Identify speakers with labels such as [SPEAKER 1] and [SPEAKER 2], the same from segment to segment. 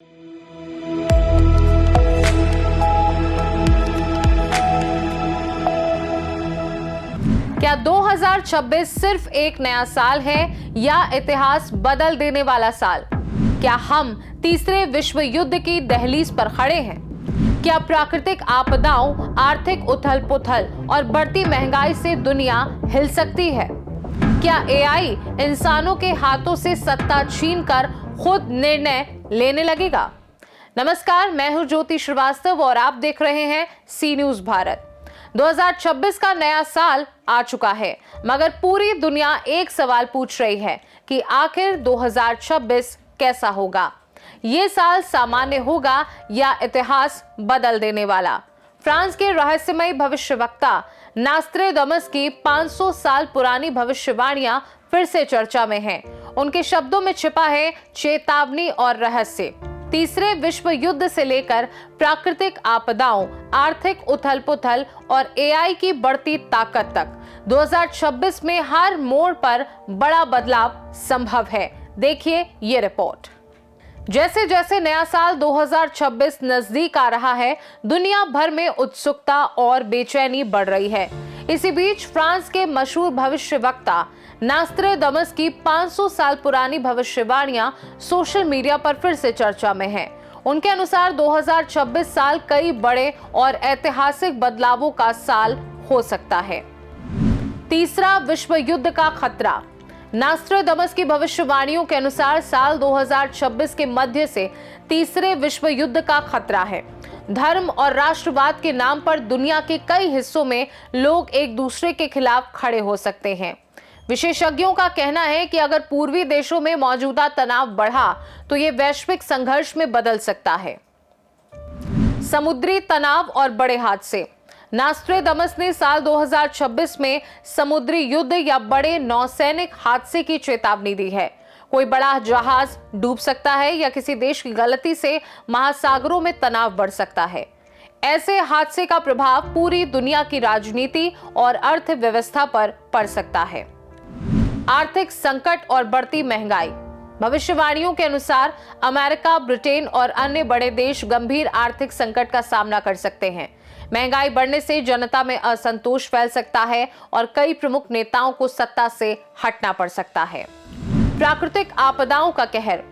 [SPEAKER 1] क्या 2026 सिर्फ एक नया साल है या इतिहास बदल देने वाला साल? क्या हम तीसरे विश्व युद्ध की दहलीज पर खड़े हैं? क्या प्राकृतिक आपदाओं, आर्थिक उथल-पुथल और बढ़ती महंगाई से दुनिया हिल सकती है? क्या एआई इंसानों के हाथों से सत्ता छीनकर खुद निर्णय लेने लगेगा? नमस्कार, मैं हूं ज्योति श्रीवास्तव और आप देख रहे हैं सी न्यूज भारत। 2026 का नया साल आ चुका है, मगर पूरी दुनिया एक सवाल पूछ रही है कि आखिर 2026 कैसा होगा? ये साल सामान्य होगा या इतिहास बदल देने वाला? फ्रांस के रहस्यमयी भविष्यवक्ता नास्ट्रेडमस की 500 साल पुरानी भविष्यवाणियां फिर से चर्चा में हैं। उनके शब्दों में छिपा है चेतावनी और रहस्य। तीसरे विश्व युद्ध से लेकर प्राकृतिक आपदाओं, आर्थिक उथल-पुथल और एआई की बढ़ती ताकत तक 2026 में हर मोड़ पर बड़ा बदलाव संभव है। देखिए ये रिपोर्ट। जैसे जैसे नया साल 2026 नजदीक आ रहा है, दुनिया भर में उत्सुकता और बेचैनी बढ़ रही है। इसी बीच फ्रांस के मशहूर भविष्यवक्ता नास्ट्रेडमस की 500 साल पुरानी भविष्यवाणियां सोशल मीडिया पर फिर से चर्चा में हैं। उनके अनुसार 2026 साल कई बड़े और ऐतिहासिक बदलावों का साल हो सकता है। तीसरा विश्व युद्ध का खतरा। नास्ट्रेडमस की भविष्यवाणियों के अनुसार साल 2026 के मध्य से तीसरे विश्व युद्ध का खतरा है। धर्म और राष्ट्रवाद के नाम पर दुनिया के कई हिस्सों में लोग एक दूसरे के खिलाफ खड़े हो सकते हैं। विशेषज्ञों का कहना है कि अगर पूर्वी देशों में मौजूदा तनाव बढ़ा तो ये वैश्विक संघर्ष में बदल सकता है। समुद्री तनाव और बड़े हादसे। नास्ट्रेडमस ने साल 2026 में समुद्री युद्ध या बड़े नौसैनिक हादसे की चेतावनी दी है। कोई बड़ा जहाज डूब सकता है या किसी देश की गलती से महासागरों में तनाव बढ़ सकता है। ऐसे हादसे का प्रभाव पूरी दुनिया की राजनीति और अर्थव्यवस्था पर पड़ सकता है। आर्थिक संकट और बढ़ती महंगाई। भविष्यवाणियों के अनुसार अमेरिका, ब्रिटेन और अन्य बड़े देश गंभीर आर्थिक संकट का सामना कर सकते हैं। महंगाई बढ़ने से जनता में असंतोष फैल सकता है और कई प्रमुख नेताओं को सत्ता से हटना पड़ सकता है। प्राकृतिक आपदाओं का कहर।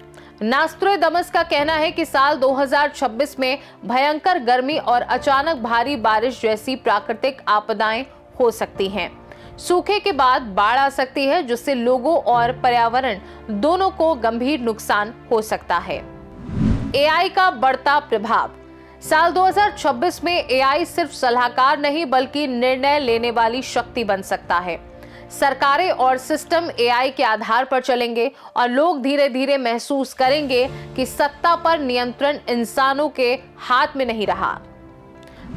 [SPEAKER 1] नास्ट्रेडमस का कहना है कि साल 2026 में भयंकर गर्मी और अचानक भारी बारिश जैसी प्राकृतिक आपदाएं हो सकती हैं। सूखे के बाद बाढ़ आ सकती है, जिससे लोगों और पर्यावरण दोनों को गंभीर नुकसान हो सकता है। एआई का बढ़ता प्रभाव। साल 2026 में एआई सिर्फ सलाहकार नहीं बल्कि निर्णय लेने वाली शक्ति बन सकता है। सरकारें और सिस्टम एआई के आधार पर चलेंगे और लोग धीरे धीरे महसूस करेंगे कि सत्ता पर नियंत्रण इंसानों के हाथ में नहीं रहा।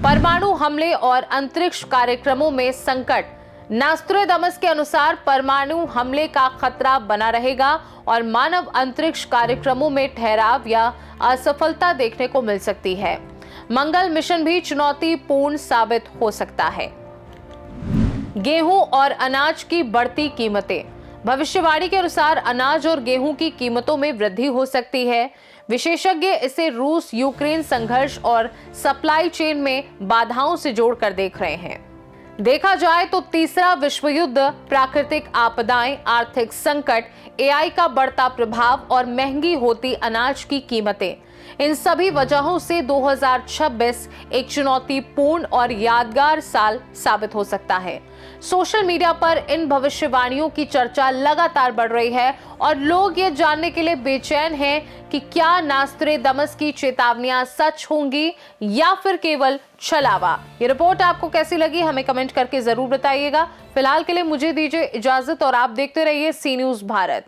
[SPEAKER 1] परमाणु हमले और अंतरिक्ष कार्यक्रमों में संकट। नास्ट्रेडमस के अनुसार परमाणु हमले का खतरा बना रहेगा और मानव अंतरिक्ष कार्यक्रमों में ठहराव या असफलता देखने को मिल सकती है। मंगल मिशन भी चुनौतीपूर्ण साबित हो सकता है। गेहूं और अनाज की बढ़ती कीमतें। भविष्यवाणी के अनुसार अनाज और गेहूं की कीमतों में वृद्धि हो सकती है। विशेषज्ञ इसे रूस यूक्रेन संघर्ष और सप्लाई चेन में बाधाओं से जोड़कर देख रहे हैं। देखा जाए तो तीसरा विश्व युद्ध, प्राकृतिक आपदाएं, आर्थिक संकट, एआई का बढ़ता प्रभाव और महंगी होती अनाज की कीमतें, इन सभी वजहों से 2026 एक चुनौतीपूर्ण और यादगार साल साबित हो सकता है। सोशल मीडिया पर इन भविष्यवाणियों की चर्चा लगातार बढ़ रही है और लोग ये जानने के लिए बेचैन हैं कि क्या नास्ट्रेडमस की चेतावनियां सच होंगी या फिर केवल छलावा। ये रिपोर्ट आपको कैसी लगी हमें कमेंट करके जरूर बताइएगा। फिलहाल के लिए मुझे दीजिए इजाजत और आप देखते रहिए सी न्यूज भारत।